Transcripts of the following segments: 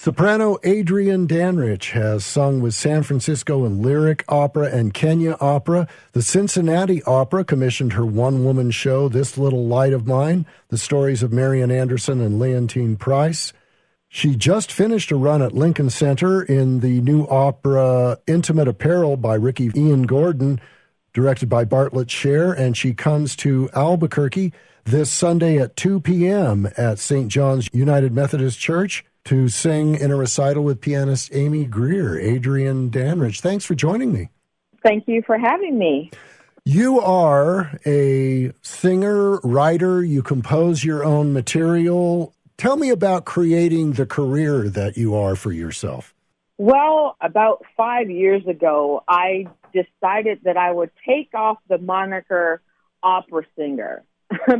Soprano Adrienne Danrich has sung with San Francisco and Lyric Opera and Kenya Opera. The Cincinnati Opera commissioned her one-woman show, This Little Light of Mine, the stories of Marian Anderson and Leontine Price. She just finished a run at Lincoln Center in the new opera Intimate Apparel by Ricky Ian Gordon, directed by Bartlett Sher, and she comes to Albuquerque this Sunday at 2 p.m. at St. John's United Methodist Church to sing in a recital with pianist Amy Greer. Adrienne Danrich, thanks for joining me. Thank you for having me. You are a singer, writer, you compose your own material. Tell me about creating the career that you are for yourself. Well, about 5 years ago, I decided that I would take off the moniker opera singer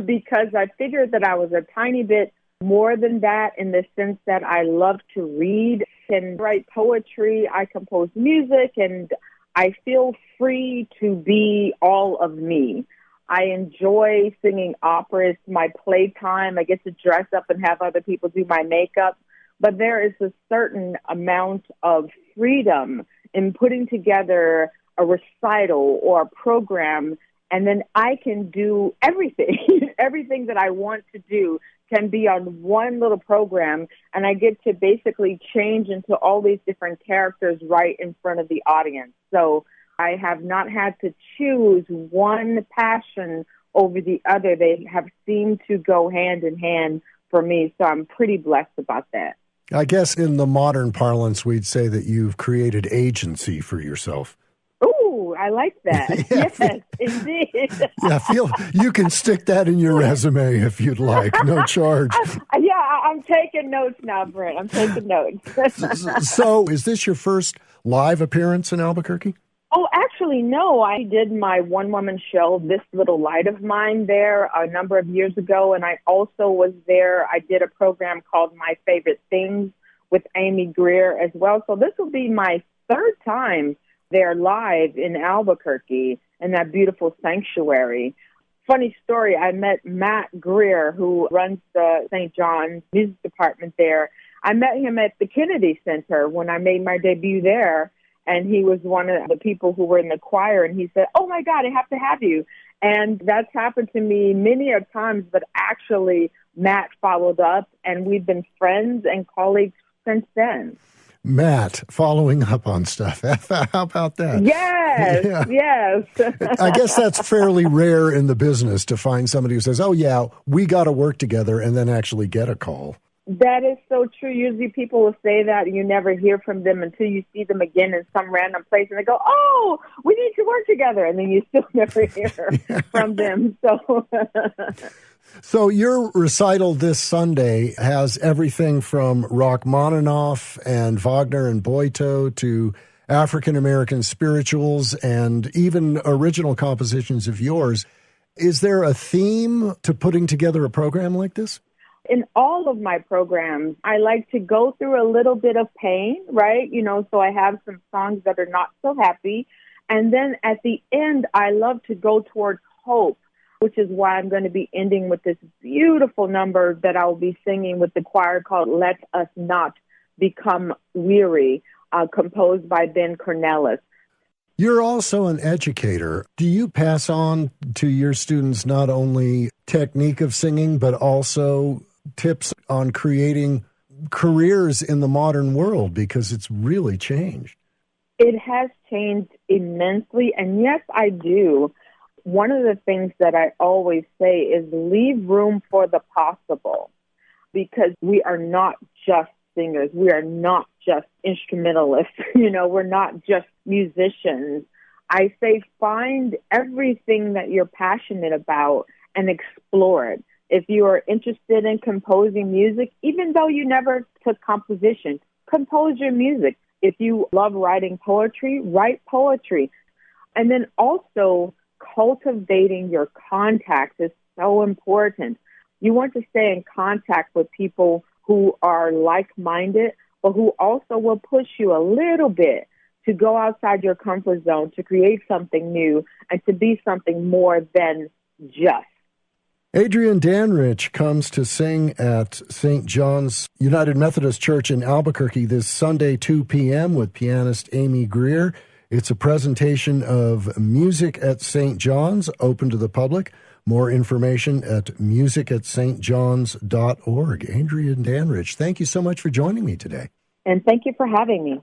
because I figured that I was a tiny bit more than that in the sense that I love to read and write poetry. I compose music, and I feel free to be all of me. I enjoy singing opera. It's my playtime. I get to dress up and have other people do my makeup. But there is a certain amount of freedom in putting together a recital or a program, and then I can do everything. Everything that I want to do can be on one little program, and I get to basically change into all these different characters right in front of the audience. So I have not had to choose one passion over the other. They have seemed to go hand in hand for me, so I'm pretty blessed about that. I guess in the modern parlance, we'd say that you've created agency for yourself. Ooh, I like that. Yes, indeed. You can stick that in your resume if you'd like. No charge. I'm taking notes now, Brent. I'm taking notes. So is this your first live appearance in Albuquerque? Oh, actually, no. I did my one-woman show, This Little Light of Mine, there a number of years ago, and I also was there. I did a program called My Favorite Things with Amy Greer as well. So this will be my third time there live in Albuquerque in that beautiful sanctuary. Funny story, I met Matt Greer, who runs the St. John's music department there. I met him at the Kennedy Center when I made my debut there. And he was one of the people who were in the choir, and he said, "Oh, my God, I have to have you." And that's happened to me many a times, but actually Matt followed up, and we've been friends and colleagues since then. Matt, following up on stuff. How about that? Yes. I guess that's fairly rare in the business to find somebody who says, "Oh, yeah, we got to work together," and then actually get a call. That is so true. Usually people will say that and you never hear from them until you see them again in some random place and they go, "Oh, we need to work together." And then you still never hear from them. So your recital this Sunday has everything from Rachmaninoff and Wagner and Boito to African-American spirituals and even original compositions of yours. Is there a theme to putting together a program like this? In all of my programs, I like to go through a little bit of pain, right? So I have some songs that are not so happy. And then at the end, I love to go towards hope, which is why I'm going to be ending with this beautiful number that I'll be singing with the choir called Let Us Not Become Weary, composed by Ben Cornelis. You're also an educator. Do you pass on to your students not only technique of singing, but also tips on creating careers in the modern world, because it's really changed? It has changed immensely, and yes, I do. One of the things that I always say is leave room for the possible, because we are not just singers. We are not just instrumentalists. We're not just musicians. I say find everything that you're passionate about and explore it. If you are interested in composing music, even though you never took composition, compose your music. If you love writing poetry, write poetry. And then also cultivating your contacts is so important. You want to stay in contact with people who are like-minded, but who also will push you a little bit to go outside your comfort zone, to create something new, and to be something more than just. Adrienne Danrich comes to sing at St. John's United Methodist Church in Albuquerque this Sunday, 2 p.m. with pianist Amy Greer. It's a presentation of Music at St. John's, open to the public. More information at musicatstjohns.org. Adrienne Danrich, thank you so much for joining me today. And thank you for having me.